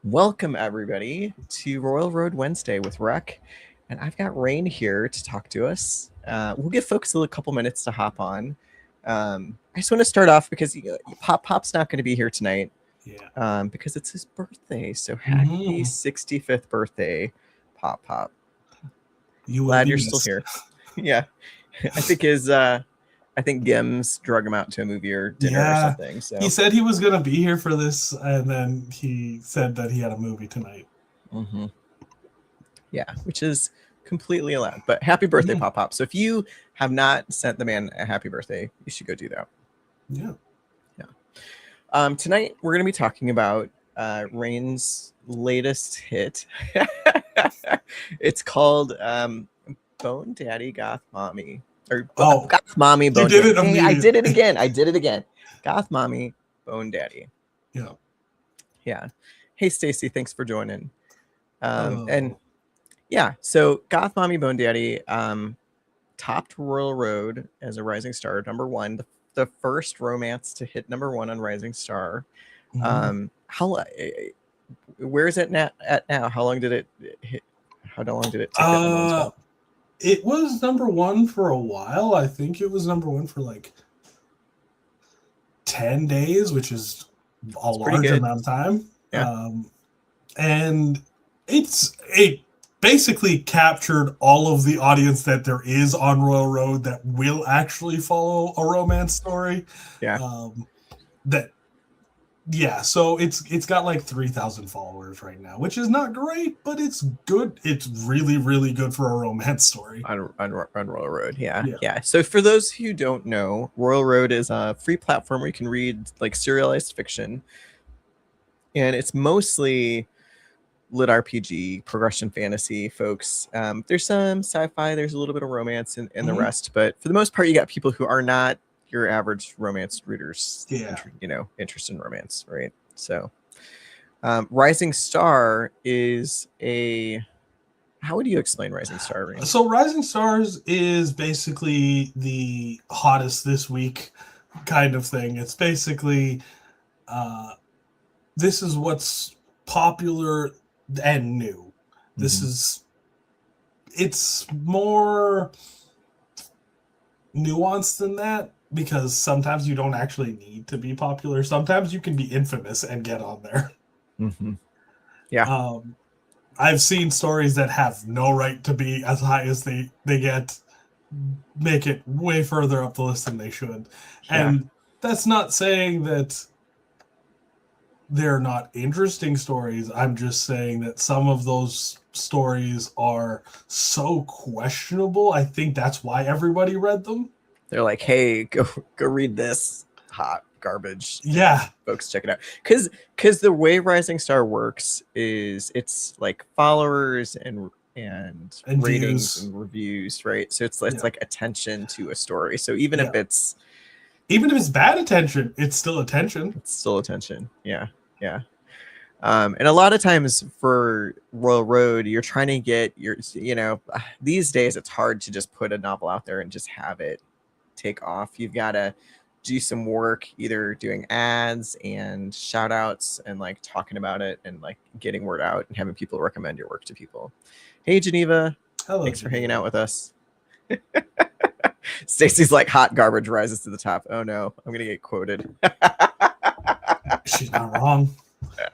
Welcome, everybody, to Royal Road Wednesday with Reck. And I've got Rain here to talk to us. We'll give folks a couple minutes to hop on. I just want to start off because Pop's not going to be here tonight. Yeah. Because it's his birthday. So happy 65th birthday, Pop. Glad you're still here. Yeah. I think Gims drug him out to a movie or dinner or something. So he said he was going to be here for this, and then he said that he had a movie tonight. Mm-hmm. Yeah, which is completely allowed. But happy birthday, Pop. So if you have not sent the man a happy birthday, you should go do that. Yeah. Tonight we're going to be talking about Rain's latest hit. It's called Bone Daddy Goth Mommy. Goth Mommy Bone Daddy. Hey, I did it again. Goth Mommy Bone Daddy. Yeah. Hey, Stacy, thanks for joining. And yeah, so Goth Mommy Bone Daddy topped Royal Road as a Rising Star, #1, the first romance to hit #1 on Rising Star. Where is it at now? How long did it hit? How long did it take #1? It was #1 for a while. I think it was #1 for like 10 days, which is a large amount of time. Yeah. And it basically captured all of the audience that there is on Royal Road that will actually follow a romance story. Yeah. So it's got like 3,000 followers right now, which is not great, but it's good. It's really, really good for a romance story on Royal Road. Yeah. So for those who don't know, Royal Road is a free platform where you can read like serialized fiction, and it's mostly lit RPG, progression fantasy, folks. There's some sci-fi, there's a little bit of romance in the rest, but for the most part, you got people who are not your average romance readers, interested in romance, right? So Rising Star is how would you explain Rising Star, Reigny? So Rising Stars is basically the hottest this week kind of thing. It's basically this is what's popular and new. It's more nuanced than that, because sometimes you don't actually need to be popular. Sometimes you can be infamous and get on there. Yeah. I've seen stories that have no right to be as high as they get, make it way further up the list than they should. Yeah. And that's not saying that they're not interesting stories. I'm just saying that some of those stories are so questionable. I think that's why everybody read them. They're like, hey, go read this hot garbage. Yeah. Folks, check it out. Because the way Rising Star works is it's like followers and ratings and reviews, right? So it's like attention to a story. So even if it's bad attention, it's still attention. Yeah. And a lot of times for Royal Road, you're trying to get these days it's hard to just put a novel out there and just have it take off. You've got to do some work, either doing ads and shout outs and like talking about it and like getting word out and having people recommend your work to people. Hey, Geneva. Hello. Thanks for hanging out with us. Stacy's like, hot garbage rises to the top. Oh no, I'm going to get quoted. She's not wrong.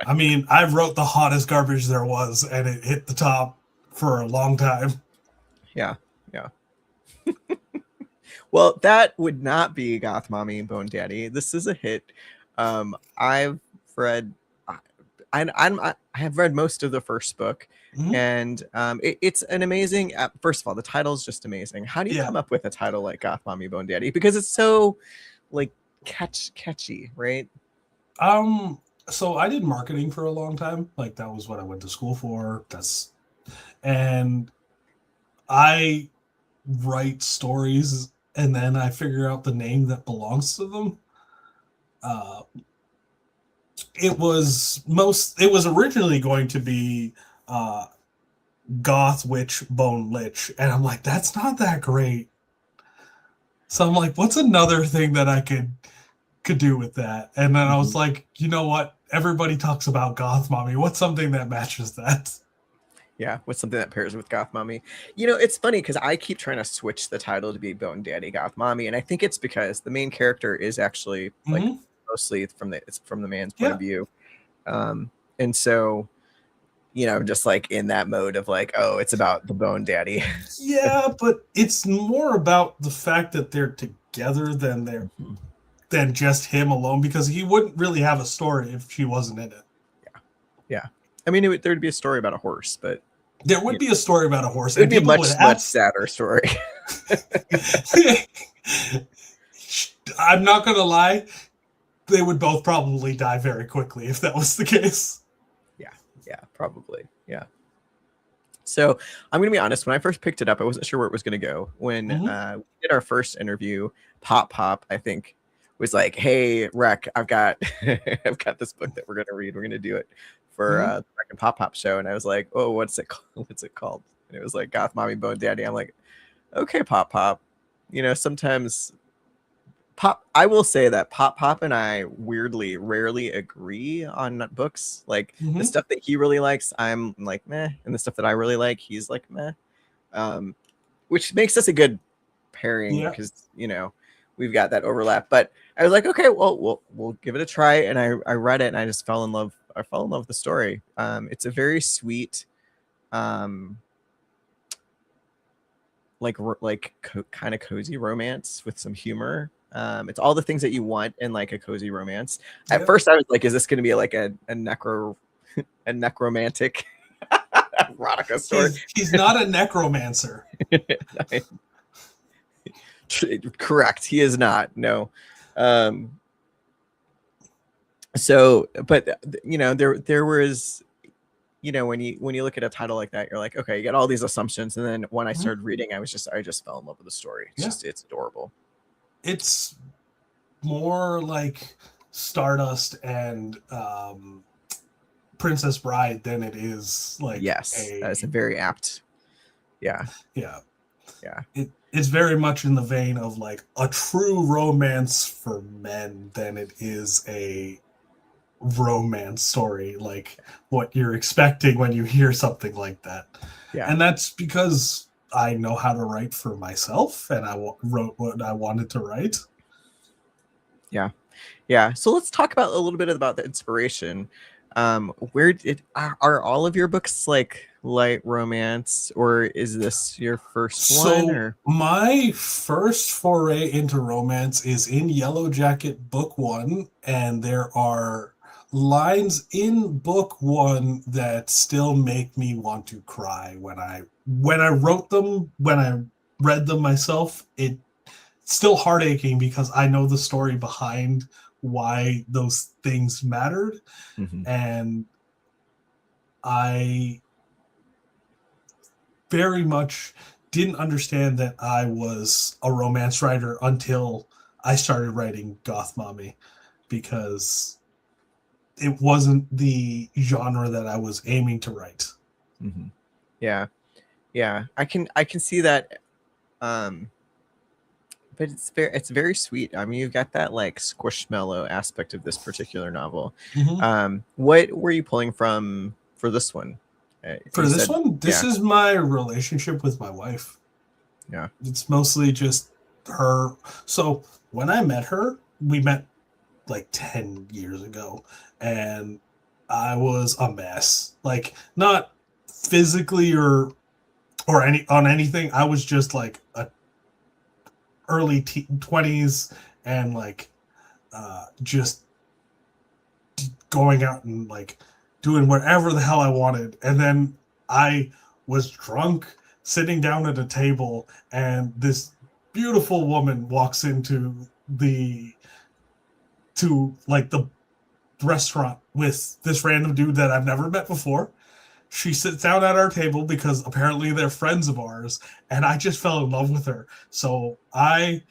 I mean, I wrote the hottest garbage there was, and it hit the top for a long time. Yeah. Well, that would not be Goth Mommy Bone Daddy. This is a hit. I have read most of the first book, and it's an amazing. First of all, the title is just amazing. How do you come up with a title like Goth Mommy Bone Daddy? Because it's so like catchy, right? So I did marketing for a long time. Like that was what I went to school for. And I write stories and then I figure out the name that belongs to them. It was originally going to be Goth Witch Bone Lich, and I'm like, that's not that great. So I'm like, what's another thing that I could do with that? And then I was like, you know what? everybody talks about Goth Mommy. What's something that matches that? Yeah, what's something that pairs with Goth Mommy? You know, it's funny because I keep trying to switch the title to be Bone Daddy Goth Mommy, and I think it's because the main character is actually like mostly it's from the man's point of view, and so you know, just like in that mode of like, oh, it's about the Bone Daddy. Yeah, but it's more about the fact that they're together than than just him alone, because he wouldn't really have a story if she wasn't in it. Yeah. I mean, there'd be a story about a horse, but there would be a story about a horse. It would be a much sadder story. I'm not gonna lie, they would both probably die very quickly if that was the case. Yeah, probably. Yeah. So I'm going to be honest. When I first picked it up, I wasn't sure where it was going to go. When we did our first interview, Pop, I think, was like, "Hey, Reck, I've got this book that we're going to read. We're going to do it for the Reck and Pop show." And I was like, "Oh, what's it called?" And it was like Goth Mommy Bone Daddy. I'm like, "Okay, Pop. You know, sometimes." I will say that Pop and I rarely agree on books. Like the stuff that he really likes, I'm like meh, and the stuff that I really like, he's like meh. Which makes us a good pairing because you know we've got that overlap. But I was like, okay, well we'll give it a try, and I read it and I just fell in love. I fell in love with the story. It's a very sweet, kind of cozy romance with some humor. It's all the things that you want in like a cozy romance. At first I was like, is this going to be like a necromantic erotica story? He's not a necromancer. Correct. He is not. No. So, but you know, there was, you know, when you look at a title like that, you're like, okay, you got all these assumptions. And then when I started reading, I just fell in love with the story. It's adorable. It's more like Stardust and Princess Bride than it is like that's a very apt. Yeah. It's very much in the vein of like a true romance for men than it is a romance story, like what you're expecting when you hear something like that. And that's because I know how to write for myself, and I wrote what I wanted to write. Yeah. So let's talk about a little bit about the inspiration. Are all of your books like light romance, or is this your first one? Or my first foray into romance is in Yellow Jacket book 1, and there are lines in book 1 that still make me want to cry when I wrote them, when I read them myself. It's still heartaching because I know the story behind why those things mattered. And I very much didn't understand that I was a romance writer until I started writing Goth Mommy, because it wasn't the genre that I was aiming to write. Yeah. I can see that. But it's very sweet. I mean, you've got that like squishmallow aspect of this particular novel. What were you pulling from for this one? This is my relationship with my wife. Yeah. It's mostly just her. So when I met her, we met like 10 years ago, and I was a mess. Like, not physically or anything. I was just like a early 20s, and like just going out and like doing whatever the hell I wanted. And then I was drunk, sitting down at a table, and this beautiful woman walks into the restaurant with this random dude that I've never met before. She sits down at our table because apparently they're friends of ours, and I just fell in love with her. So they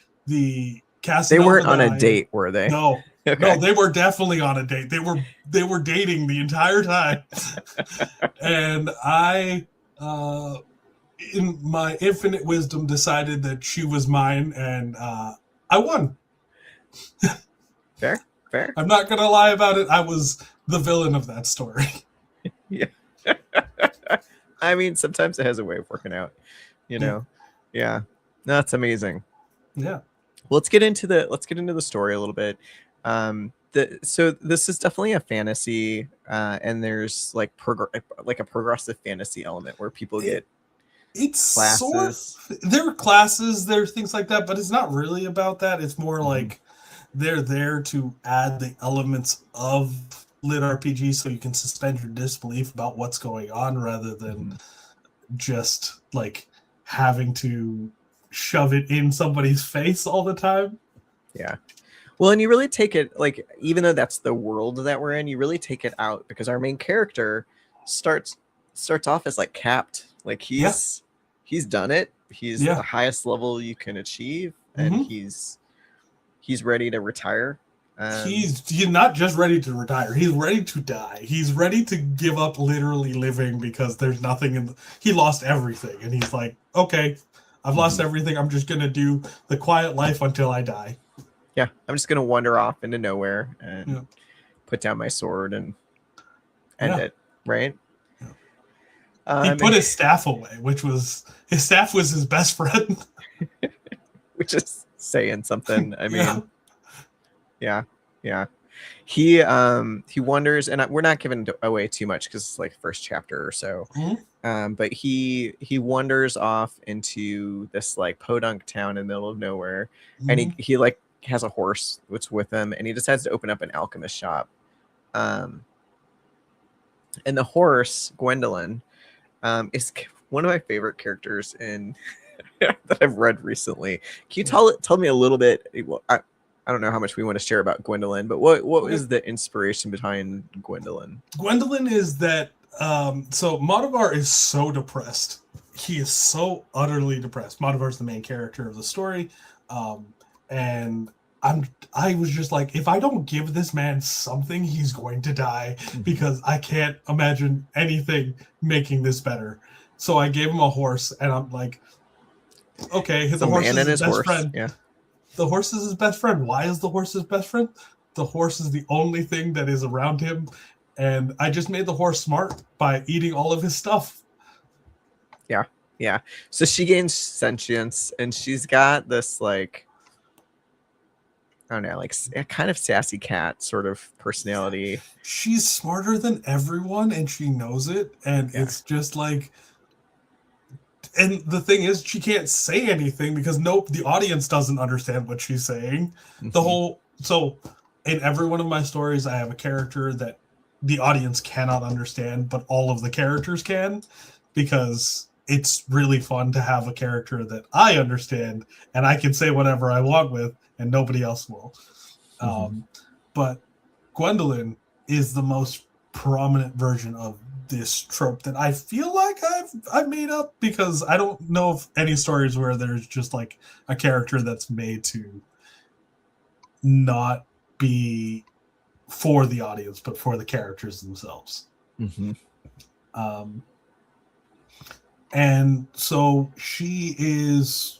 weren't on a date, were they? No. Okay. No, they were definitely on a date. They were dating the entire time. And I, in my infinite wisdom, decided that she was mine, and I won. Fair. I'm not gonna lie about it. I was the villain of that story. Yeah. I mean, sometimes it has a way of working out, you know. Yeah. That's amazing. Yeah. Well, let's get into the story a little bit. So this is definitely a fantasy, and there's like like a progressive fantasy element where people get It's sort classes. of, there are classes, there's things like that, but it's not really about that. It's more like they're there to add the elements of lit RPG so you can suspend your disbelief about what's going on rather than just like having to shove it in somebody's face all the time. Yeah. Well, and you really take it, like, even though that's the world that we're in, you really take it out because our main character starts off as like capped. Like he's done it. He's the highest level you can achieve, and he's ready to retire. He's not just ready to retire. He's ready to die. He's ready to give up literally living because there's nothing he lost everything. And he's like, okay, I've lost everything. I'm just going to do the quiet life until I die. Yeah. I'm just going to wander off into nowhere and put down my sword and end it. Right. He put his staff away, his staff was his best friend. Which is saying something. I mean, yeah. He wonders, and we're not giving away too much because it's like first chapter or so. But he wanders off into this like podunk town in the middle of nowhere, and he like has a horse that's with him, and he decides to open up an alchemist shop. And the horse, Gwendolyn, is one of my favorite characters in that I've read recently. Can you tell me a little bit? Well, I don't know how much we want to share about Gwendolyn, but what was the inspiration behind Gwendolyn? Gwendolyn is that so Madavar is so depressed. He is so utterly depressed. Madavar is the main character of the story, and I was just like, if I don't give this man something, he's going to die because I can't imagine anything making this better. So I gave him a horse, and I'm like, okay, the horse is his best friend. Yeah. The horse is his best friend. Why is the horse his best friend? The horse is the only thing that is around him. And I just made the horse smart by eating all of his stuff. Yeah. So she gains sentience, and she's got this like, I don't know, like a kind of sassy cat sort of personality. She's smarter than everyone, and she knows it. And it's just like, and the thing is, she can't say anything because the audience doesn't understand what she's saying. So in every one of my stories, I have a character that the audience cannot understand, but all of the characters can, because it's really fun to have a character that I understand and I can say whatever I want with, and nobody else will. But Gwendolyn is the most prominent version of this trope that I feel like I've made up, because I don't know of any stories where there's just like a character that's made to not be for the audience but for the characters themselves. And so she is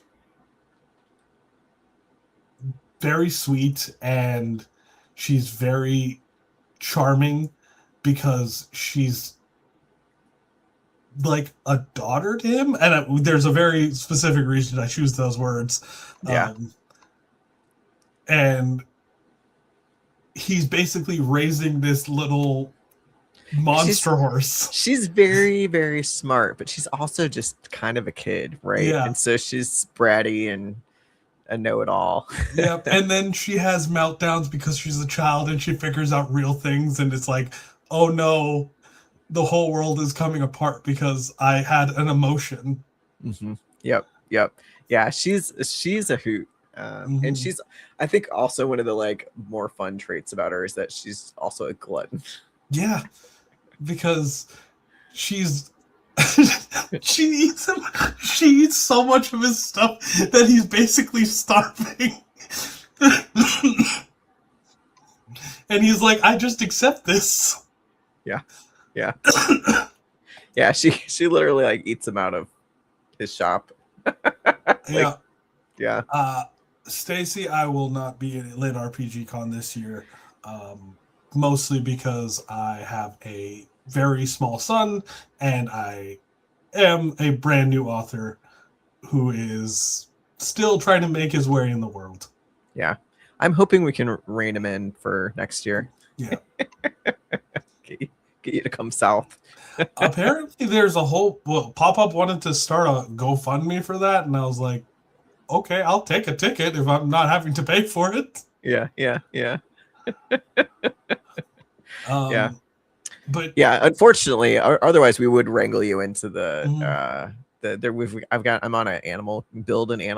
very sweet, and she's very charming because she's like a daughter to him, and there's a very specific reason I choose those words. And he's basically raising this little monster horse. She's very, very smart, but she's also just kind of a kid, right? Yeah. And so she's bratty and a know-it-all. Yep. And then she has meltdowns because she's a child and she figures out real things, and it's like, oh no, the whole world is coming apart because I had an emotion. Yep. Yeah, she's a hoot. And she's, I think, also one of the like more fun traits about her is that she's also a glutton. Yeah, because she's she eats so much of his stuff that he's basically starving. And he's like, I just accept this. Yeah. Yeah, she literally like eats him out of his shop. Stacy, I will not be at Lit RPG Con this year. mostly because I have a very small son and I am a brand new author who is still trying to make his way in the world. Yeah. I'm hoping we can rein him in for next year. Yeah. Get you to come south. Apparently there's a whole Pop-Up wanted to start a GoFundMe for that, and I was like, okay, I'll take a ticket if I'm not having to pay for it. Yeah. But yeah, unfortunately, otherwise we would wrangle you into the I'm on an animal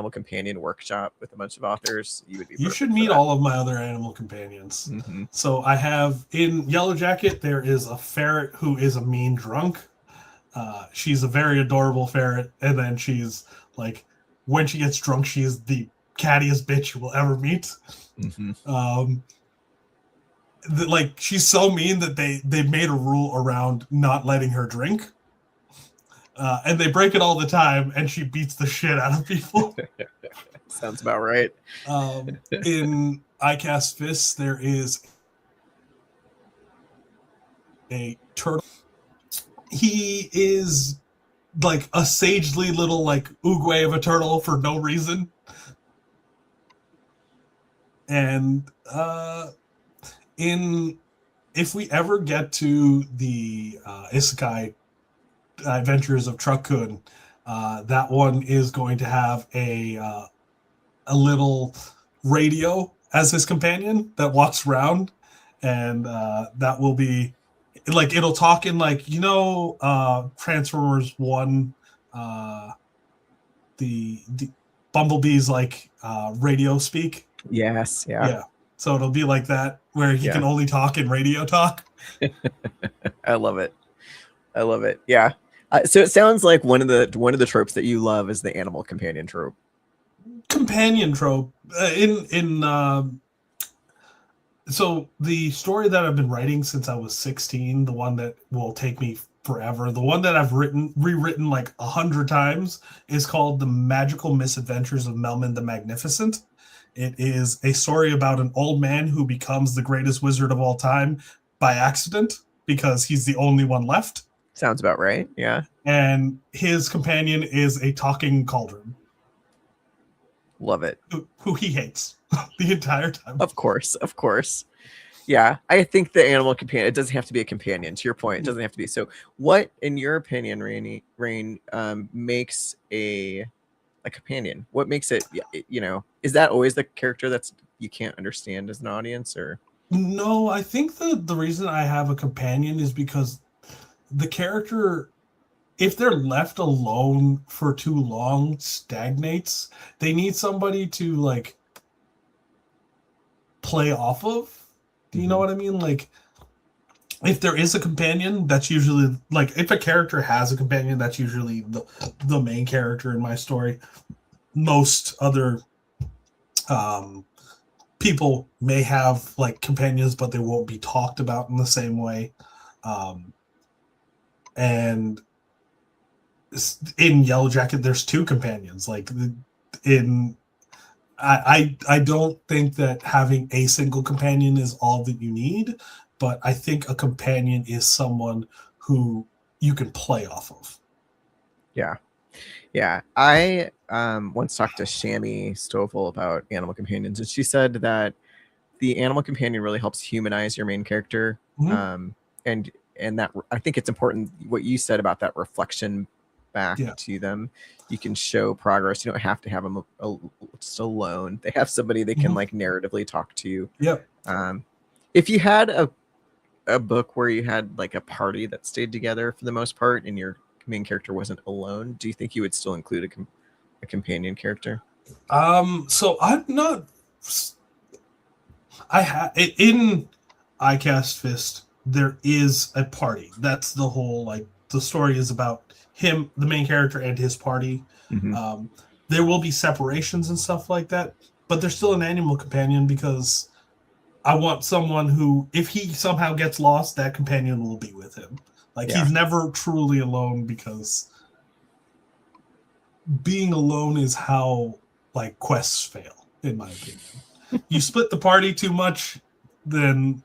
companion workshop with a bunch of authors. You should meet all of my other animal companions. Mm-hmm. So I have in Yellow Jacket, there is a ferret who is a mean drunk. She's a very adorable ferret, and then she's like, when she gets drunk, she is the cattiest bitch you will ever meet. Mm-hmm. Like, she's so mean that they made a rule around not letting her drink. And they break it all the time, and she beats the shit out of people. Sounds about right. In I Cast Fists, there is a turtle. He is like a sagely little like oogway of a turtle for no reason. And if we ever get to the Isekai Adventures of Truck-kun, that one is going to have a little radio as his companion that walks around, and that will be like, it'll talk in like, Transformers 1, the Bumblebee's like radio speak. Yes, yeah. So it'll be like that, where he can only talk in radio talk. I love it. Yeah. So it sounds like one of the tropes that you love is the animal companion trope. So the story that I've been writing since I was 16, the one that will take me forever, the one that I've rewritten like 100 times, is called The Magical Misadventures of Melman the Magnificent. It is a story about an old man who becomes the greatest wizard of all time by accident because he's the only one left. Sounds about right, yeah. And his companion is a talking cauldron. Love it. Who he hates the entire time. Of course. Yeah, I think the animal companion, it doesn't have to be a companion. To your point, it doesn't have to be. So what, in your opinion, Rain, makes a companion? What makes it, is that always the character that's you can't understand as an audience? Or no, I think the reason I have a companion is because the character, if they're left alone for too long, stagnates. They need somebody to like play off of. Do you know what I mean? Like, if there is a companion, that's usually like, if a character has a companion, that's usually the main character in my story. Most other people may have like companions, but they won't be talked about in the same way. And in Yellow Jacket, there's two companions. Like I don't think that having a single companion is all that you need, but I think a companion is someone who you can play off of. Yeah. I once talked to Shammy Stovall about animal companions, and she said that the animal companion really helps humanize your main character. And that, I think it's important what you said about that reflection back to them. You can show progress. You don't have to have them just alone. They have somebody they can like narratively talk to. If you had a book where you had like a party that stayed together for the most part and your main character wasn't alone, do you think you would still include a companion character? So I'm not. In I Cast Fist, there is a party. That's the whole, like, the story is about him, the main character, and his party. There will be separations and stuff like that, but there's still an animal companion because I want someone who, if he somehow gets lost, that companion will be with him. Like, he's never truly alone, because being alone is how, like, quests fail, in my opinion. You split the party too much, then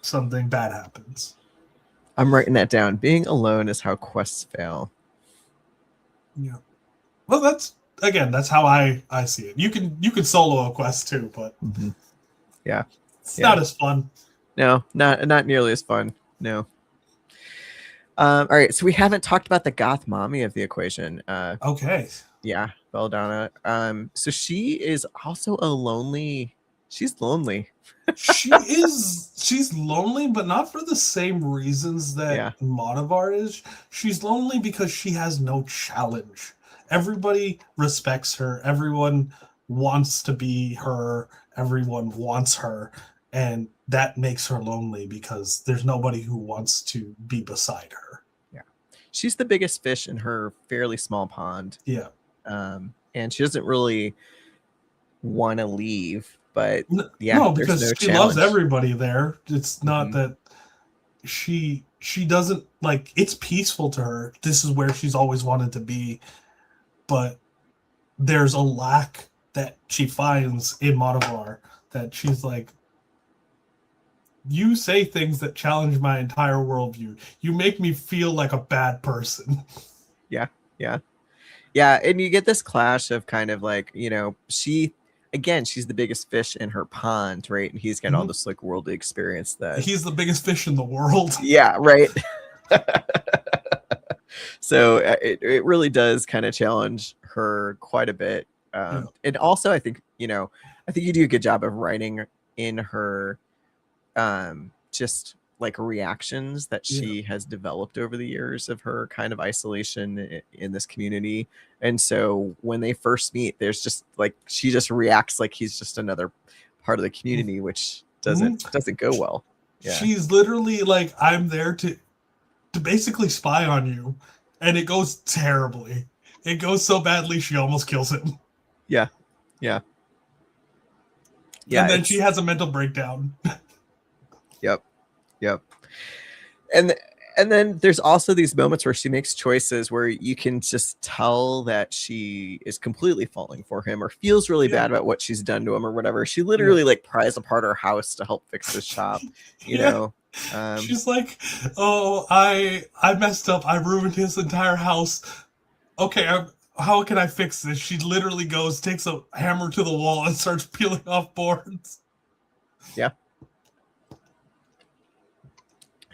something bad happens. I'm writing that down. Being alone is how quests fail. Yeah. Well, that's how I see it. You can solo a quest too, but yeah, it's not as fun. No, not nearly as fun. No. All right, so we haven't talked about the Goth Mommy of the equation. Okay. Yeah, Belladonna. So she is also a lonely. She's lonely. She's lonely, but not for the same reasons that Modivar is. She's lonely because she has no challenge. Everybody respects her. Everyone wants to be her. Everyone wants her. And that makes her lonely because there's nobody who wants to be beside her. Yeah. She's the biggest fish in her fairly small pond. Yeah. And she doesn't really want to leave, but no, because she loves everybody there. It's not that she doesn't like, it's peaceful to her. This is where she's always wanted to be, but there's a lack that she finds in Modivar that she's like, you say things that challenge my entire worldview. You make me feel like a bad person. Yeah. And you get this clash of kind of like, she's the biggest fish in her pond, right? And he's got all this like worldly experience that he's the biggest fish in the world. Yeah, right. So it really does kind of challenge her quite a bit. And also I think you do a good job of writing in her just like reactions that she has developed over the years of her kind of isolation in this community. And so when they first meet, there's just like, she just reacts like he's just another part of the community, which doesn't go well. Yeah. She's literally like, I'm there to basically spy on you. And it goes terribly. It goes so badly, she almost kills him. Yeah. And then she has a mental breakdown. Yep. And then there's also these moments where she makes choices where you can just tell that she is completely falling for him or feels really bad about what she's done to him or whatever. She literally like pries apart her house to help fix his shop, you know. She's like, oh, I messed up. I ruined his entire house. Okay, how can I fix this? She literally goes, takes a hammer to the wall and starts peeling off boards.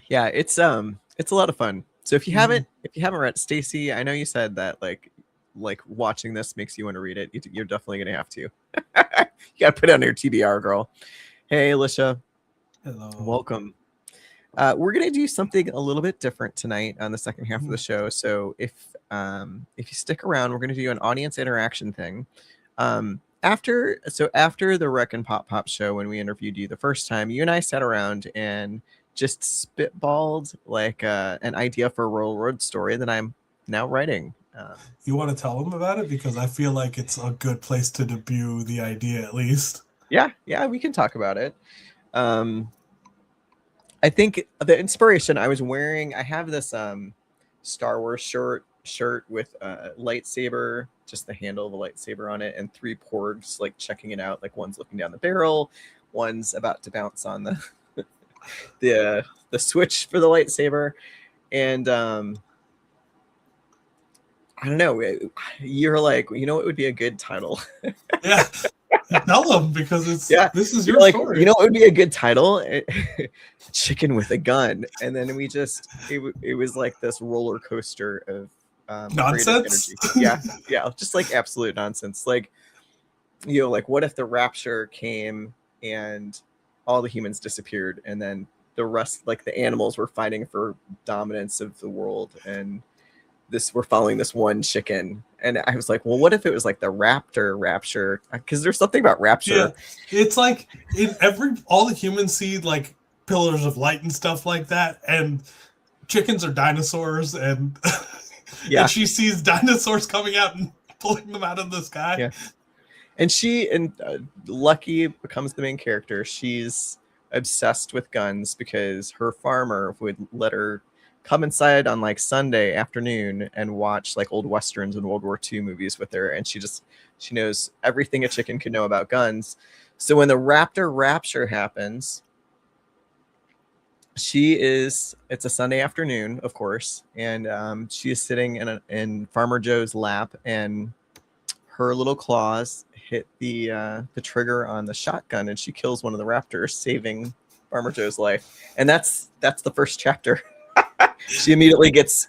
Yeah, it's a lot of fun. So if you haven't read Stacy, I know you said that like watching this makes you want to read it. You're definitely gonna have to. You gotta put it on your TBR, girl. Hey, Alicia. Hello. Welcome. We're gonna do something a little bit different tonight on the second half of the show. So if you stick around, we're gonna do an audience interaction thing. After the Reck and Pop show, when we interviewed you the first time, you and I sat around and just spitballed like an idea for a railroad story that I'm now writing. You want to tell them about it? Because I feel like it's a good place to debut the idea, at least. Yeah, we can talk about it. I think the inspiration I have this Star Wars shirt with a lightsaber, just the handle of a lightsaber on it, and 3 porgs like checking it out. Like one's looking down the barrel, one's about to bounce on the the switch for the lightsaber. And I don't know, you're like, it would be a good title. Yeah, tell them, because this is your story. It would be a good title. Chicken with a gun. And then we just it was like this roller coaster of nonsense. Yeah, just like absolute nonsense. Like, like what if the rapture came and all the humans disappeared, and then the rest, like the animals, were fighting for dominance of the world, and we're following this one chicken. And I was like, well, what if it was like the rapture? Because there's something about rapture. Yeah, it's like all the humans see like pillars of light and stuff like that, and chickens are dinosaurs, and and she sees dinosaurs coming out and pulling them out of the sky. Yeah. And Lucky becomes the main character. She's obsessed with guns because her farmer would let her come inside on like Sunday afternoon and watch like old Westerns and World War II movies with her. And she knows everything a chicken could know about guns. So when the rapture happens, it's a Sunday afternoon, of course, and she is sitting in Farmer Joe's lap, and her little claws hit the trigger on the shotgun, and she kills one of the raptors, saving Farmer Joe's life. And that's the first chapter. She immediately gets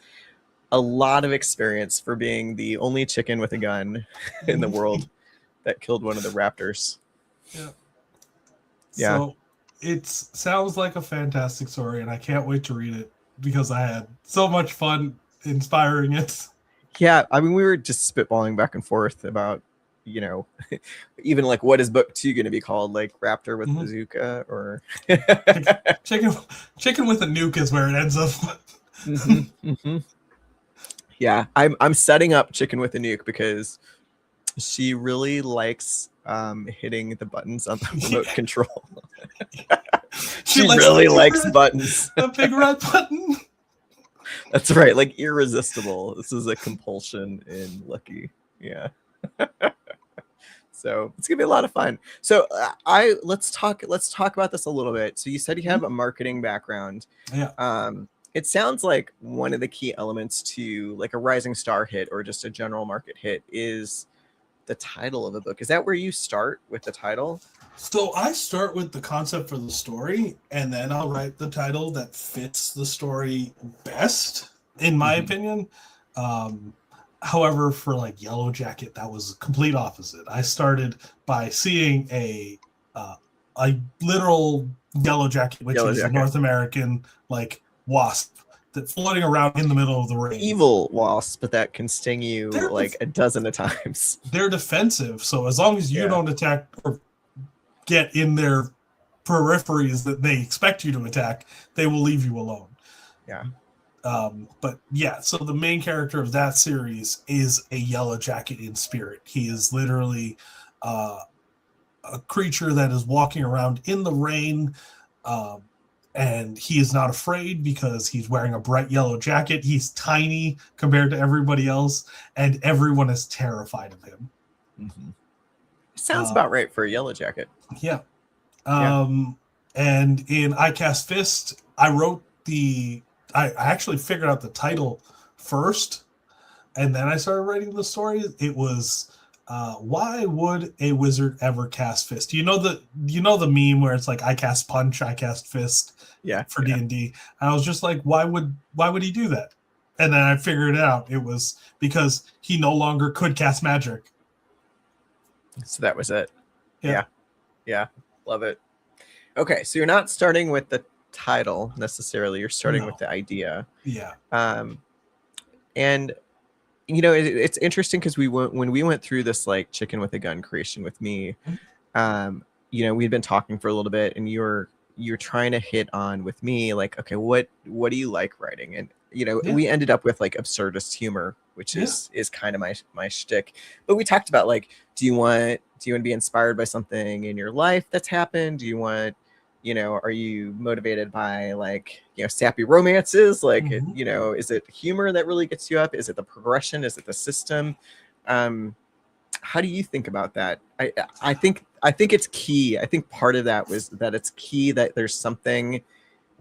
a lot of experience for being the only chicken with a gun in the world that killed one of the raptors. Yeah. Yeah. So it sounds like a fantastic story, and I can't wait to read it because I had so much fun inspiring it. Yeah, I mean, we were just spitballing back and forth about, even like what is book 2 going to be called, like Raptor with Bazooka or chicken with a nuke is where it ends up. Yeah, I'm setting up Chicken with a Nuke because she really likes hitting the buttons on the remote control. she really likes buttons. The big red button. That's right, like irresistible. This is a compulsion in Lucky. Yeah. So it's gonna be a lot of fun. So let's talk about this a little bit. So you said you have a marketing background. Yeah. It sounds like one of the key elements to like a rising star hit or just a general market hit is the title of a book. Is that where you start with the title? So I start with the concept for the story, and then I'll write the title that fits the story best, in my opinion. However, for like Yellow Jacket, that was complete opposite. I started by seeing a literal Yellow Jacket, which is a North American like wasp that's floating around in the middle of the rain. Evil wasp, but that can sting you like a dozen of times. They're defensive, so as long as you don't attack or get in their peripheries that they expect you to attack, they will leave you alone. Yeah. But yeah, so the main character of that series is a Yellow Jacket in spirit. He is literally a creature that is walking around in the rain, and he is not afraid because he's wearing a bright yellow jacket. He's tiny compared to everybody else, and everyone is terrified of him. Sounds about right for a Yellow Jacket. Yeah. And in I Cast Fist, I actually figured out the title first, and then I started writing the story. It was why would a wizard ever cast fist? You know the meme where it's like I cast punch, I cast fist for D&D. And I was just like, why would he do that? And then I figured it out. It was because he no longer could cast magic. So that was it. Yeah. Love it. Okay, so you're not starting with the title necessarily. You're starting with the idea. Yeah. And it's interesting because when we went through this like Chicken with a Gun creation with me, we'd been talking for a little bit, and you're trying to hit on with me like, okay, what do you like writing? And we ended up with like absurdist humor, which is kind of my shtick. But we talked about like, do you want to be inspired by something in your life that's happened? Do you want, are you motivated by like, sappy romances? Like, is it humor that really gets you up? Is it the progression? Is it the system? How do you think about that? I think it's key. I think part of that was that it's key that there's something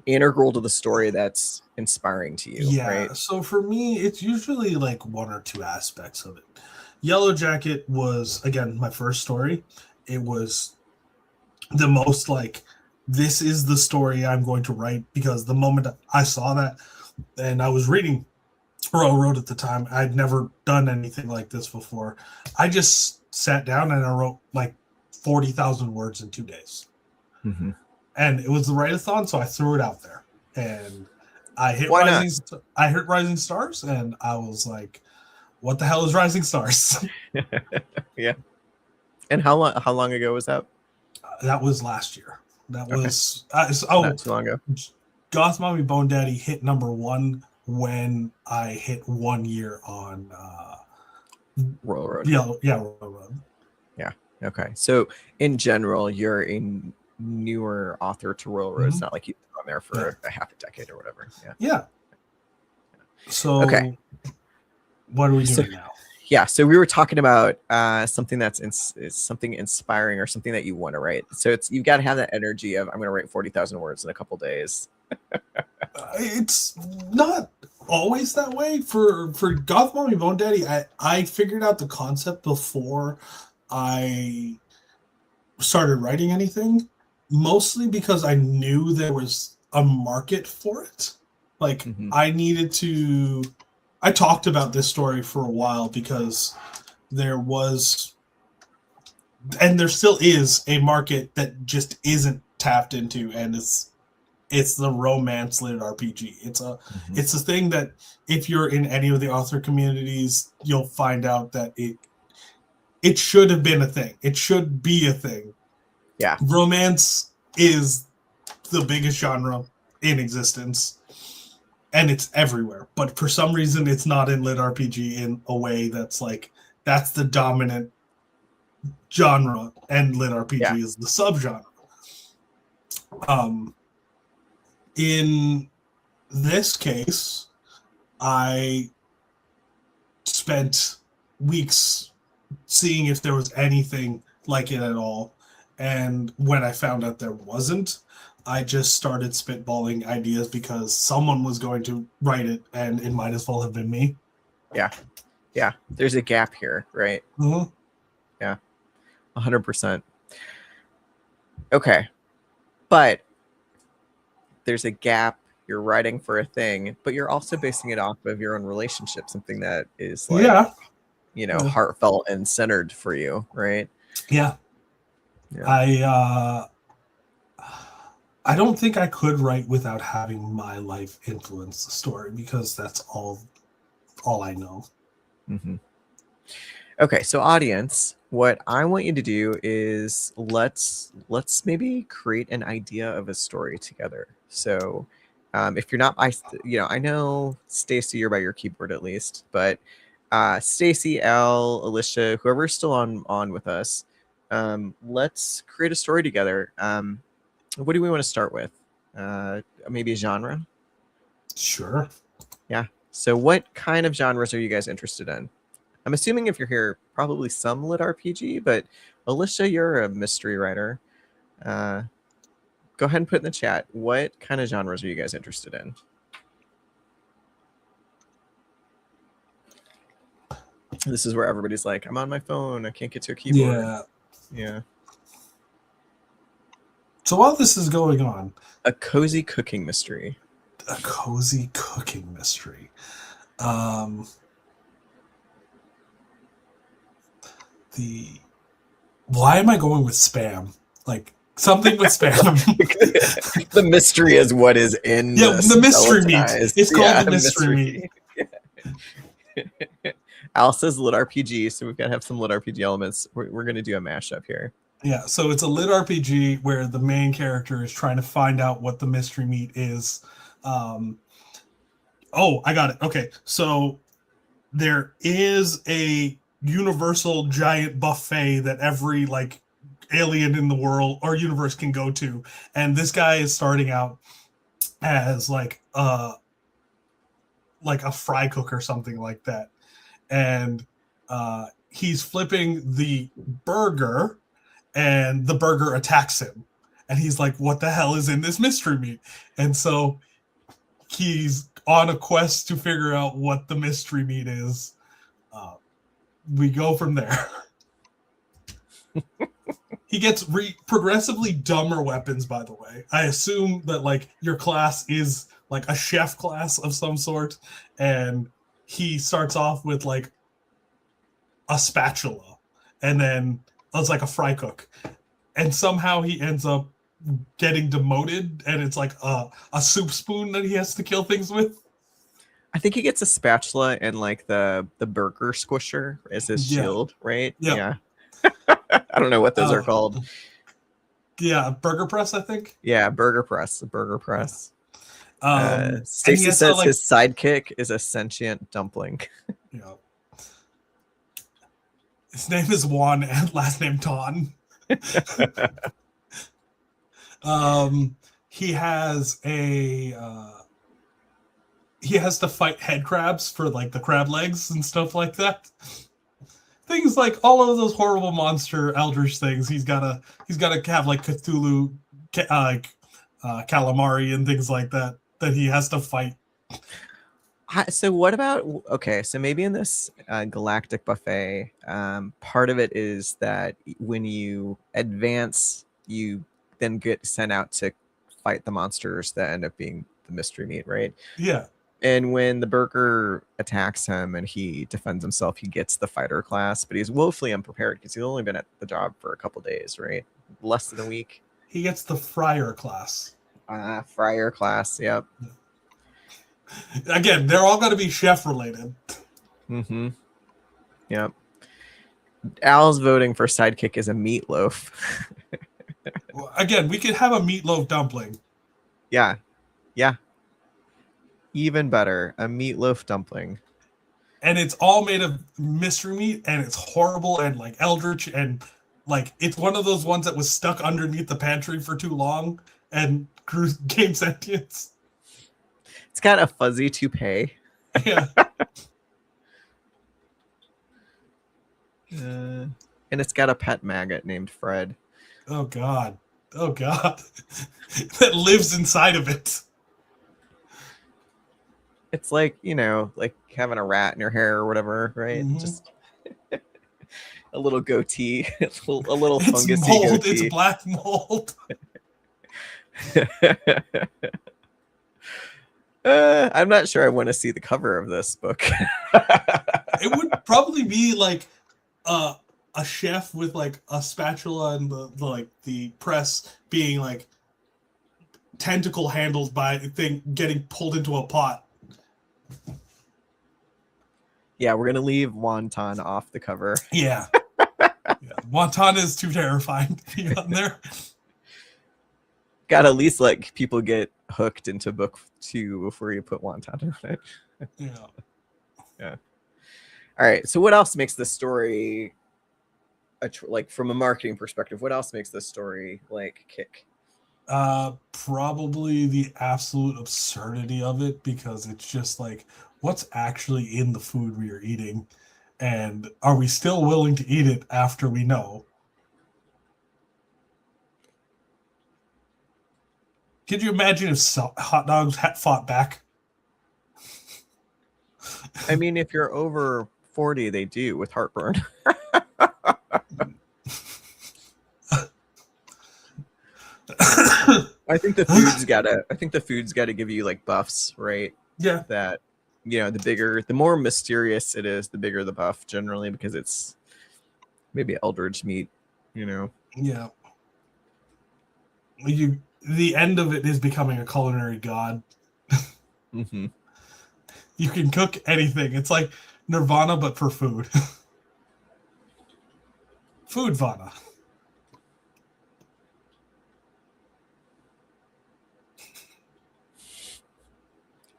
integral to the story that's inspiring to you. Yeah. Right? So for me, it's usually like one or two aspects of it. Yellow Jacket was, again, my first story. It was the most like, this is the story I'm going to write, because the moment I saw that, and I was reading Row Road at the time, I'd never done anything like this before. I just sat down and I wrote like 40,000 words in 2 days. And it was the write-a-thon, so I threw it out there. And I hit Rising Stars, and I was like, what the hell is Rising Stars? Yeah. And how long ago was that? That was last year. That was not too long ago. Goth Mommy Bone Daddy hit #1 when I hit 1 year on Royal Road. Royal Road. Yeah. Okay. So in general, you're a newer author to Royal Road. It's not like you've been on there for a half a decade or whatever. Yeah. So what are we doing now? Yeah, so we were talking about something that's something inspiring or something that you want to write. So you've got to have that energy of, I'm going to write 40,000 words in a couple days. It's not always that way for Goth Mommy Bone Daddy. I figured out the concept before I started writing anything, mostly because I knew there was a market for it. Like I needed to. I talked about this story for a while because there was, and there still is, a market that just isn't tapped into, and it's the romance lit RPG. It's a thing that if you're in any of the author communities, you'll find out that it should have been a thing. It should be a thing. Yeah. Romance is the biggest genre in existence, and it's everywhere. But for some reason, it's not in lit RPG in a way that's like, that's the dominant genre, and lit RPG is the subgenre. In this case, I spent weeks seeing if there was anything like it at all. And when I found out there wasn't, I just started spitballing ideas because someone was going to write it, and it might as well have been me. Yeah. Yeah. There's a gap here, right? Mm-hmm. Yeah. 100%. Okay. But there's a gap. You're writing for a thing, but you're also basing it off of your own relationship, something that is like, heartfelt and centered for you, right? Yeah. I don't think I could write without having my life influence the story, because that's all I know. Okay, so audience, what I want you to do is let's maybe create an idea of a story together. So if you're not, I know Stacy, you're by your keyboard at least, but Stacy, Al, Alicia, whoever's still on with us, let's create a story together. What do we want to start with? Maybe a genre? Sure. Yeah. So what kind of genres are you guys interested in? I'm assuming if you're here, probably some lit RPG, but Alicia, you're a mystery writer. Go ahead and put in the chat, what kind of genres are you guys interested in? This is where everybody's like, I'm on my phone, I can't get to a keyboard. Yeah. So while this is going on, a cozy cooking mystery. A cozy cooking mystery. Why am I going with spam? Like something with spam. The mystery is what is in the mystery meat. It's called the mystery meat. Al says lit RPG, so we've got to have some lit RPG elements. We're going to do a mashup here. Yeah, so it's a lit RPG where the main character is trying to find out what the mystery meat is. I got it. Okay, so there is a universal giant buffet that every alien in the world or universe can go to, and this guy is starting out as like a fry cook or something like that, and he's flipping the burger, and the burger attacks him, and he's like, what the hell is in this mystery meat? And so he's on a quest to figure out what the mystery meat is. We go from there. He gets progressively dumber weapons, by the way. I assume that your class is like a chef class of some sort, and he starts off with a spatula, and then it's like a fry cook, and somehow he ends up getting demoted, and it's like a soup spoon that he has to kill things with. I think he gets a spatula and the burger squisher as his shield, right? Yeah. I don't know what those are called. Yeah, burger press, I think. Yeah, burger press. Stacy says his sidekick is a sentient dumpling. Yeah. His name is Juan and last name Ton. He has he has to fight head crabs for the crab legs and stuff like that. Things like all of those horrible monster eldritch things. He's gotta have Cthulhu calamari and things like that he has to fight. So what about, okay, so maybe in this galactic buffet, part of it is that when you advance, you then get sent out to fight the monsters that end up being the mystery meat, right? Yeah. And when the burger attacks him and he defends himself, he gets the fighter class, but he's woefully unprepared because he's only been at the job for a couple days, right? Less than a week. He gets the fryer class. Fryer class, yep. Again, they're all going to be chef related. Mm-hmm. Yep. Al's voting for sidekick as a meatloaf. Again, we could have a meatloaf dumpling. Yeah. Yeah. Even better, a meatloaf dumpling. And it's all made of mystery meat, and it's horrible and like eldritch, and like it's one of those ones that was stuck underneath the pantry for too long and grew game sentience. It's got a fuzzy toupee. Yeah. And it's got a pet maggot named Fred. Oh God. Oh God. That lives inside of it. It's like, you know, like having a rat in your hair or whatever, right? Mm-hmm. Just a little goatee, a little it's fungusy mold. goatee. It's black mold. I'm not sure I want to see the cover of this book. It would probably be like a chef with like a spatula and the press being like tentacle handled by thing getting pulled into a pot. Yeah, we're gonna leave wonton off the cover. Yeah. Wonton is too terrifying to be on there. Gotta at least let people get hooked into book 2 before you put wonton on it. Yeah. All right. So what else makes this story like from a marketing perspective? What else makes this story like kick? Probably the absolute absurdity of it, because it's just like, what's actually in the food we are eating, and are we still willing to eat it after we know? Could you imagine if hot dogs had fought back? I mean, if you're over 40, they do with heartburn. I think the food's gotta give you like buffs, right? Yeah. That, you know, the more mysterious it is, the bigger the buff generally, because it's maybe eldritch meat, you know. Yeah. The end of it is becoming a culinary god. Mm-hmm. You can cook anything. It's like Nirvana, but for food. Foodvana.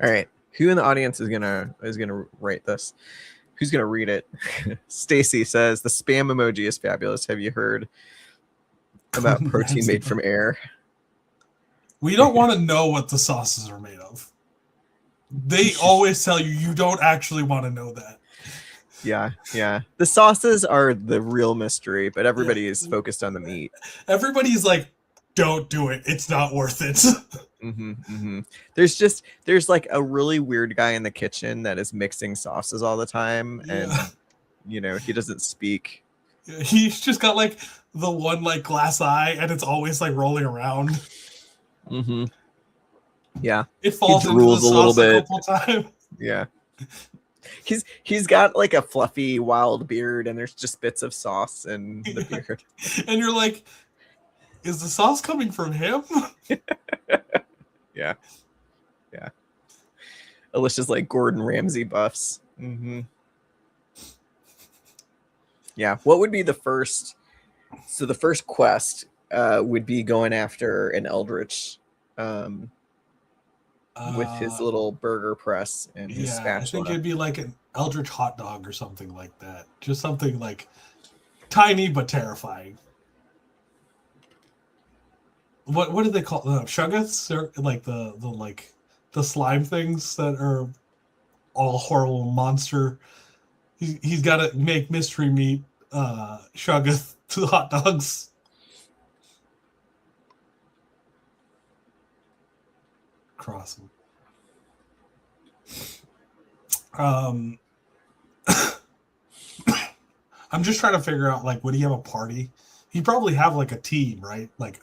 All right. Who in the audience is gonna write this? Who's gonna read it? Stacy says the spam emoji is fabulous. Have you heard about protein made from air? We don't want to know what the sauces are made of. They always tell you don't actually want to know that. Yeah. The sauces are the real mystery, but everybody is focused on the meat. Everybody's like, don't do it. It's not worth it. Mm-hmm. There's like a really weird guy in the kitchen that is mixing sauces all the time, and you know, he doesn't speak. He's just got like the one like glass eye, and it's always like rolling around. Mm-hmm. Yeah, it falls into the sauce a couple times. Yeah, he's got like a fluffy wild beard, and there's just bits of sauce in the beard. And you're like, is the sauce coming from him? Yeah. Alicia's like Gordon Ramsay buffs. Mm-hmm. Yeah. What would be the first? So the first quest would be going after an eldritch with his little burger press and his spatula. I think it'd be like an eldritch hot dog or something like that. Just something like tiny but terrifying. What do they call them? Shuggoths? Or like the slime things that are all horrible monster. He's got to make mystery meat Shuggoth to hot dogs. cross them. I'm just trying to figure out, like, would he have a party? He'd probably have like a team, right? Like,